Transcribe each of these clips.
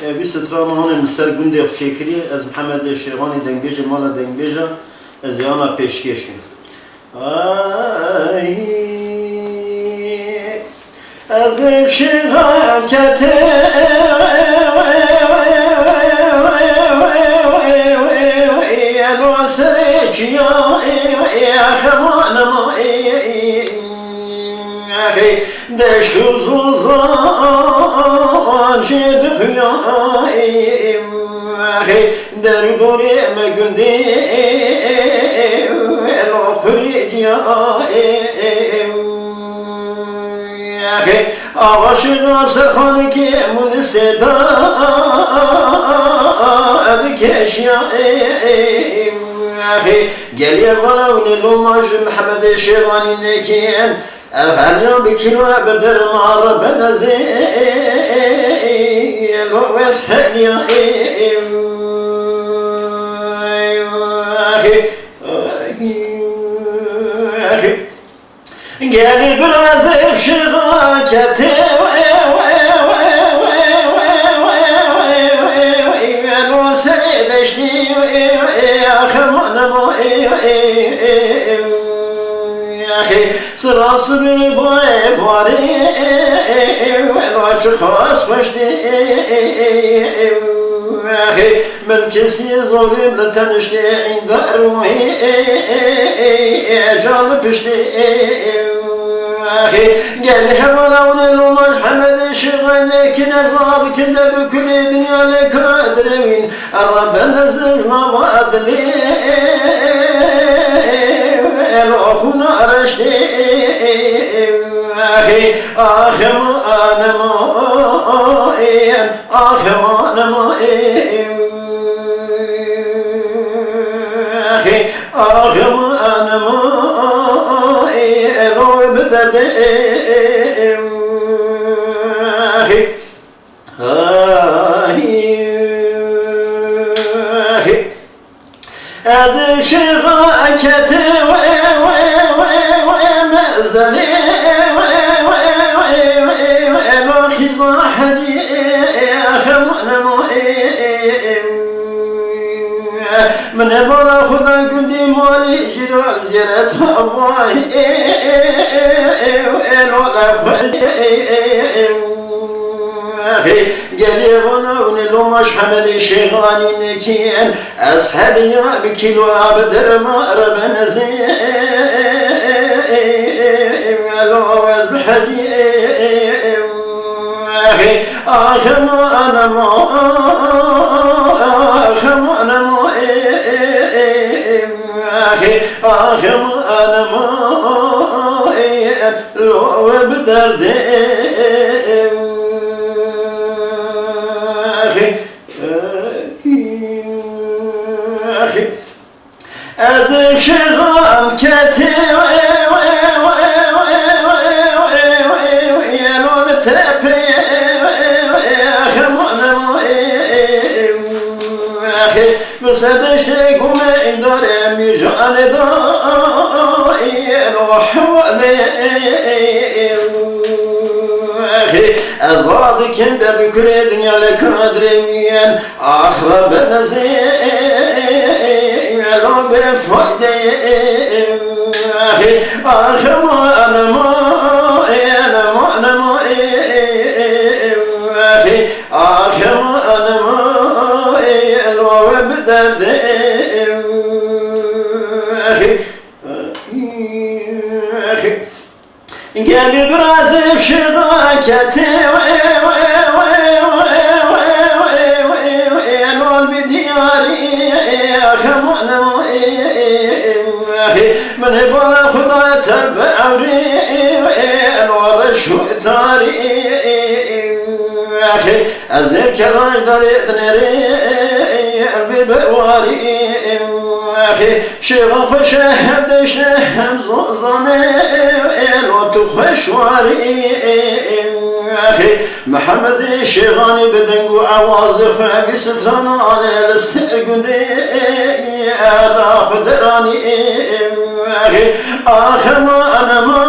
bir strana hanım ser günde çekiri az Muhammed Şeyhani dengeje mala dengeje az yana peşkeş ay az şeyhan kete ya khamanama deştu zuzan şedhya derdore megundi el okhriya avaşıgam serkhani ki muniseda adikeşya geliye bana unilumaj Muhammed Şeyhani nekin evhenya bikilo bedr mar benazil veshelya geli biraz evşigaketi deşti khamanama sırası bir bu efvari açık hasmıştı melkesi zulümle tanıştı indar ruhi ecalı pişti gel hevana unilumaj Muhammed Şeyhani ki nezab kinde dökülü dünyale kadrevin Rabben zırna vadli el okhuna araştı ahim anama ahim anama ahim anama elo bederdim az şirketi mezeli elo khizahdi khamanama من بالا خدا گندی مالی جرال زیرت هوای الو گلی بنا ونلومش Muhammed Şeyhani nekin ashab ya bikilo abder mar benazim elo az bihajim ahim anama ahim anama lo bederdim az şegam keti yelon tepe khamanama بسد شيكم إدار مجال دائر وحوالي أزاد كندر بكل دنيا لك أدريمين آخر بنزيم لو بفضي آخر ما أنا ما آخر ما أنا ما بدردم gel biraz şirketi elol bir diyari khamanama من بلا خدا تبع عوري الور شو تاري أزيك راي داري دنيري ببواري شيخ خشهد شهم زوزاني الو تخشواري محمد Şeyhani بدنقو عوازف بستران على السرقندي أنا خدراني آخر أنا ما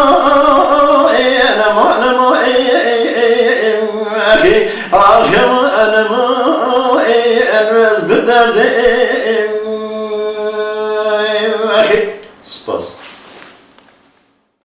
آخر أنا ما derdim. Spas.